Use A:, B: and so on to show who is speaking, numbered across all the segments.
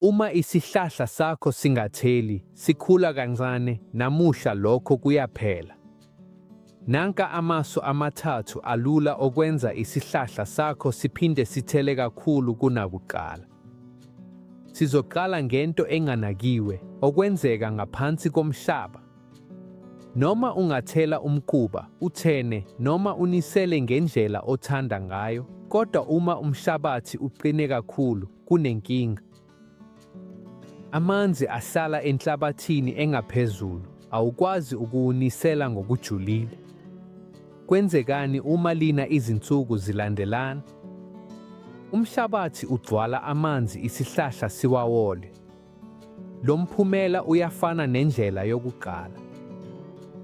A: Uma isihlahla sakho singatheli, sikhula kancane, namusha lokho kuyaphela. Nanka amasu amathathu alula okwenza isihlahla sakho siphinde sithele kakhulu kunakuqala. Sizoqala ngento enganakiwe, okwenzeka ngaphansi komhlaba. Noma ungathela umquba, uthene noma unisele ngendlela othanda ngayo, kodwa uma umhlabathi uqine kakhulu, kunenkinga. Amanzi ahlala enhlabathini engaphezulu, awukwazi ukuwunisela ngokujulile. Kwenzekani uma lina izinsuku zilandelana? Umhlabathi ugcwala amanzi isihlahla siwawole. Lo mphumela uyafana nendlela yokuqala.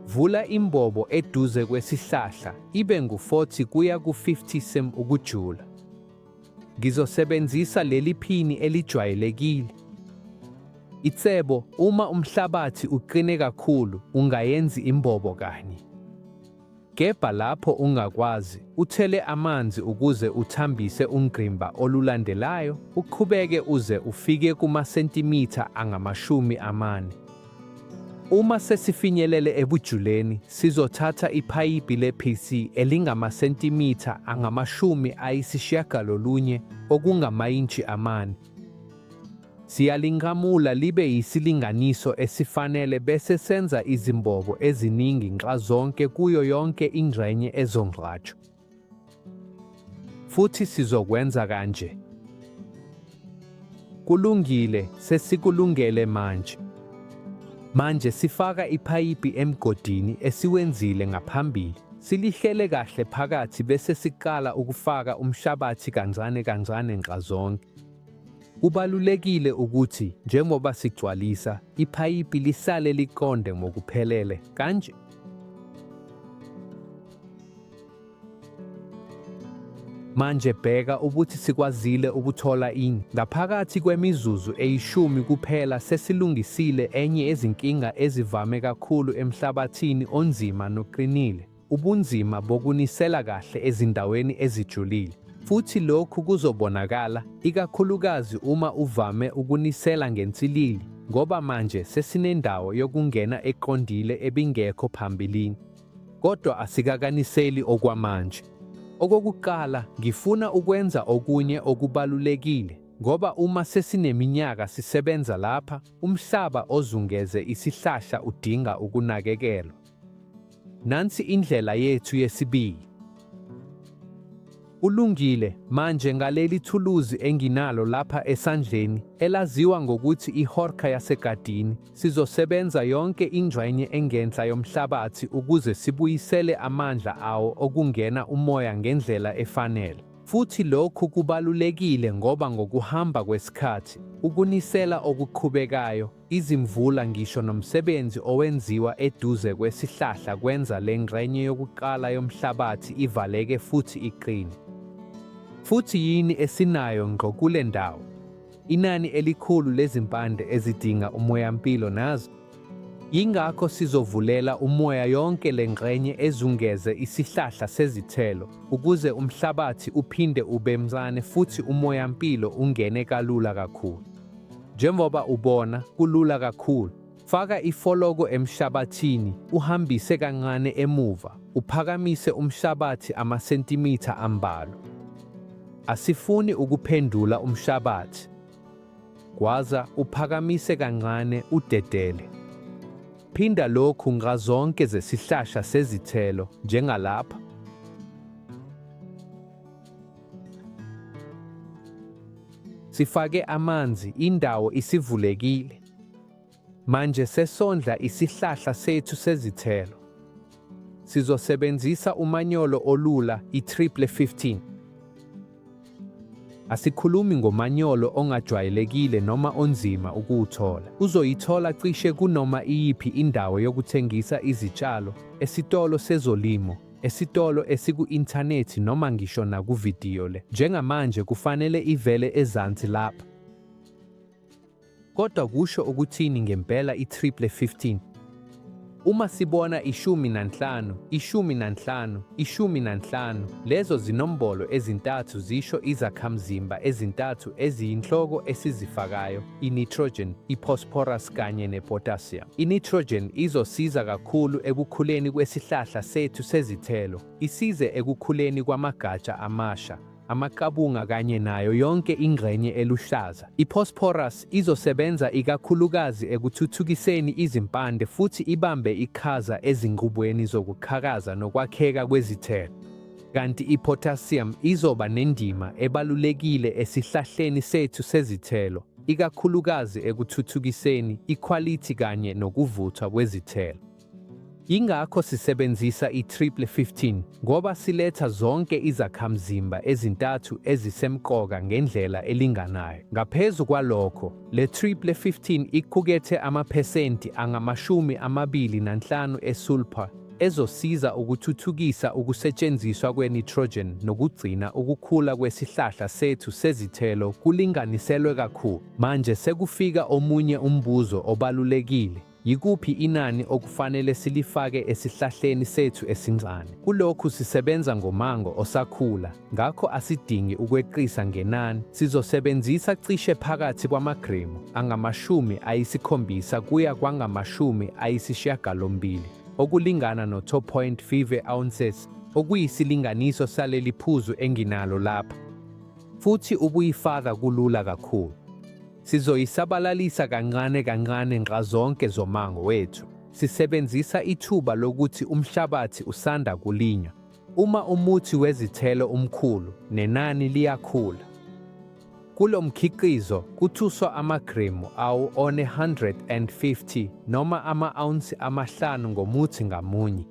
A: Vula imbobo eduze kwesihlahla ibe ngu-40 kuya ku-50 cm ukujula. Ngizosebenzisa leli phini elijwayelekile. Itsebo, uma umhlabathi uqine kakhulu, ungayenzi imbobo kanye. Kepha lapho ungakwazi, uthele amanzi ukuze uthambise ungqimba olulandelayo, uqhubeke uze ufike kumasentimitha angama-40. Uma sesifinyelele ebujuleni, sizothatha ipayipi le-PC elingamasentimitha angama-90 okungama-intshi 4. Siyalingamula libe yisilinganiso esifanele bese senza izimbobo eziningi nxazonke kuyo yonke ingxenye ezongcwatshwa. Futhi sizokwenza kanje. Kulungile, sesikulungele manje. Manje sifaka ipayipi emgodini esiwenzile ngaphambili. Silihlele kahle phakathi bese siqala ukufaka umhlabathi kancane kancane nxazonke. Kubalulekile ukuthi njengoba sigcwalisa, ipayipi lisale liqonde ngokuphelele kanje. Manje bheka ukuthi sikwazile ukuthola ngaphakathi kwemizuzu eyishumi kuphela sesilungisile enye yezinkinga ezivame kakhulu emhlabathini onzima noqinile, ubunzima bokunisela kahle ezindaweni ezijulile. Futhi lokhu kuzobonakala, ikakhulukazi uma uvame ukunisela ngensilili, ngoba manje sesinendawo yokungena eqondile ebingekho phambilini. Kodwa asikakaniseli okwamanje. Okokuqala, ngifuna ukwenza okunye okubalulekile, ngoba uma sesineminyaka sisebenza lapha, umhlaba ozungeze isihlahla udinga ukunakekelwa. Nansi indlela yethu yesibili. Ulungile, manje ngaleli thuluzi enginalo lapha esandleni, elaziwa ngokuthi ihorka yasegadini, sizosebenza yonke ingxenye engenhla yomhlabathi ukuze sibuyisele amandla awo okungena umoya ngendlela efanele. Futhi lokhu kubalulekile ngoba ngokuhamba kwesikhathi, ukunisela okuqhubekayo, izimvula ngisho nomsebenzi owenziwa eduze kwesihlahla kwenza le ngxenye yokuqala yomhlabathi ivaleke futhi iqine. Futhi yini esinayo ngqo kule ndawo? Inani elikhulu lezimpande ezidinga umoyampilo nazo. Yingakho sizovulela umoya yonke le ngxenye ezungeze isihlahla sezithelo, ukuze umhlabathi uphinde ube mncane futhi umoyampilo ungene kalula kakhulu. Njengoba ubona, kulula kakhulu. Faka ifoloko emhlabathini, uhambise kancane emuva, uphakamise umhlabathi amasentimitha ambalwa. Asifuni ukuphendula umhlabathi. Gwaza, uphakamise kancane, udedele. Phinda lokhu ngazonke zesihlahla sezithelo, njengalapha. Sifake amanzi, indawo isivulekile. Manje sesondla isihlahla sethu sezithelo. Sizosebenzisa umanyolo olula, i-triple 15. Asikhulumi ngomanyolo ongajwayelekile noma onzima ukuwuthola. Uzoyithola cishe kunoma iyiphi indawo yokuthengisa izitshalo, esitolo sezolimo, esitolo esiku-inthanethi noma ngisho nakuvidiyo le. Njengamanje kufanele ivele ezansi lapha. Kodwa kusho ukuthini ngempela i-triple 15? Uma sibona 15, 15, 15, lezo zinombolo ezintathu zisho izakhamzimba ezintathu eziyinhloko esizifakayo: i-nitrogen, i-phosphorus kanye ne-potassium. I-nitrogen izosiza kakhulu ekukhuleni kwesihlahla sethu sezithelo, isize ekukhuleni kwamagatsha amasha, amakabunga kanye nayo yonke ingxenye eluhlaza. I-phosphorus izosebenza ikakhulukazi ekuthuthukiseni izimpande futhi ibambe iqhaza ezinqubweni zokuqhakaza nokwakheka kwezithelo. Kanti i-potassium izoba nendima ebalulekile esihlahleni sethu sezithelo, ikakhulukazi ekuthuthukiseni ikhwalithi kanye nokuvuthwa kwezithelo. Yingakho sisebenzisa i-triple 15 ngoba siletha zonke izakhamzimba ezintathu ezisemqoka ngendlela elinganayo. Ngaphezu kwalokho, le triple 15 iqukethe amaphesenti angama-25 e-sulfur ezosiza ukuthuthukisa ukusetshenziswa kwe-nitrogen nokugcina ukukhula kwesihlahla sethu sezithelo kulinganiselwe kakhulu. Manje sekufika omunye umbuzo obalulekile. Yikuphi inani okufanele silifake esihlahleni sethu esincane? Kulokhu sisebenza ngomango osakhula, ngakho asidingi ukweqisa ngenani. Sizosebenzisa cishe phakathi kwamagremu angama-70 kuya kwangama-80, okulingana no-2.5 ounces, okuyisilinganiso saleli phuzu enginalo lapha. Futhi ubuyifaka kulula kakhulu. Sizoyisabalalisa kancane kancane nxazonke zomango wethu. Sisebenzisa ithuba lokuthi umhlabathi usanda kulinywa. Uma umuthi wezithelo umkhulu, nenani liyakhula. Kulo mkhiqizo kuthuswa amagremu awu-150 noma ama-ounce amahlanu ngomuthi ngamunye.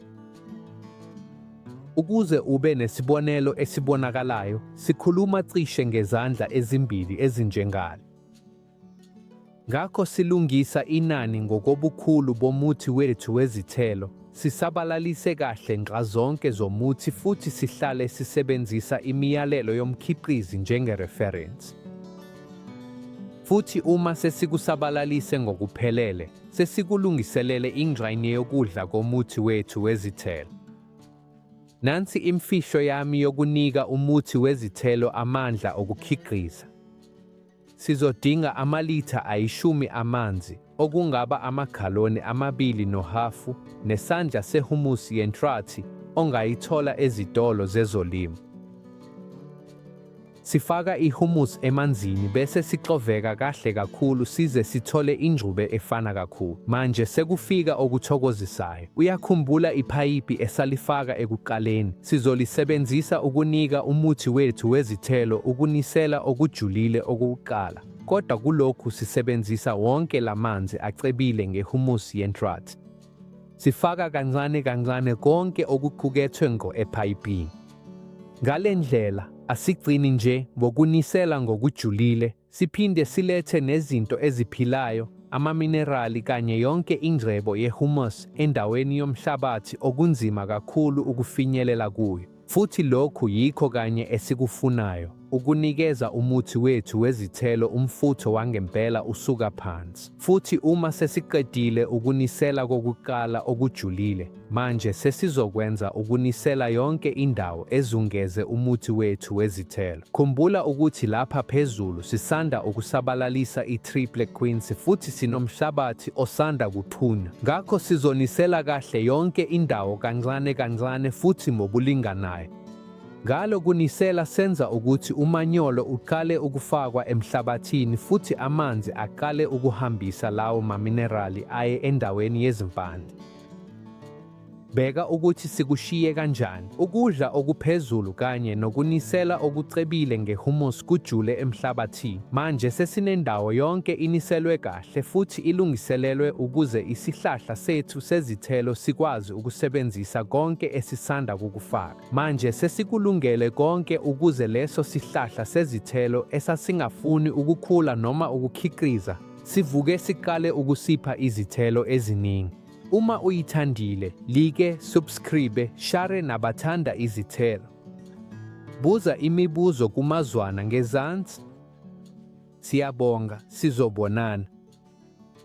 A: Ukuze ube nesibonelo esibonakalayo, sikhuluma cishe ngezandla ezimbili ezinjengalo. Ngakho silungisa inani ngokobukhulu bomuthi wethu wezithelo, sisabalalise kahle nxazonke zomuthi futhi sihlale sisebenzisa imiyalelo yomkhiqizi njengereferensi. Futhi uma sesikusabalalise ngokuphelele, sesikulungiselele ingxenye yokudla komuthi wethu wezithelo. Nansi imfihlo yami yokunika umuthi wezithelo amandla okukhiqiza. Sizodinga amalitha 10 amanzi, okungaba amaghaloni 2.5, nesandla sehumusi yentrathi ongayithola ezitolo zezolimo. Sifaka ihumus emanzini bese sixoveka kahle kakhulu size sithole ingxube efana kakhulu. Manje sekufika okuthokozisayo. Uyakhumbula iphayiphi esalifaka ekuqaleni? Sizolisebenzisa ukunika umuthi wethu wezithelo ukunisela okujulile okokuqala. Kodwa kulokhu sisebenzisa wonke lamanzi acebile ngehumus yentrathi. Sifaka kancane kancane konke okuqukethwe ngo ephayipini. Ngale ndlela, asigcini nje ngokunisela ngokujulile, siphinde silethe nezinto eziphilayo, amaminerali kanye yonke ingcebo yehumus endaweni yomhlabathi okunzima kakhulu ukufinyelela kuyo. Futhi lokhu yikho kanye esikufunayo, ukunikeza umuthi wethu wezithelo umfutho wangempela usuka phansi. Futhi uma sesiqedile ukunisela kokuqala okujulile, manje sesizokwenza ukunisela yonke indawo ezungeze umuthi wethu wezithelo. Khumbula ukuthi lapha phezulu sisanda ukusabalalisa i-triple quince futhi sinomhlabathi osanda kuqhuna. Ngakho sizonisela kahle yonke indawo kancane kancane futhi ngokulinganayo. Ngalo kunisela senza ukuthi umanyolo uqale ukufakwa emhlabathini futhi amanzi aqale ukuhambisa lawo maminerali aye endaweni yezimpande. Bheka ukuthi sikushiye kanjani. Ukudla okuphezulu kanye nokunisela okucebile ngehumus kujule emhlabathini. Manje sesinendawo yonke iniselwe kahle futhi ilungiselelwe ukuze isihlahla sethu sezithelo sikwazi ukusebenzisa konke esisanda kukufaka. Manje sesikulungele konke ukuze leso sihlahla sezithelo esasingafuni ukukhula noma ukukhiqiza, sivuke siqale ukusipha izithelo eziningi. Uma uyithandile, like, subscribe, share nabathanda izithelo. Buza imibuzo kumazwana ngezansi. Siyabonga, sizobonana.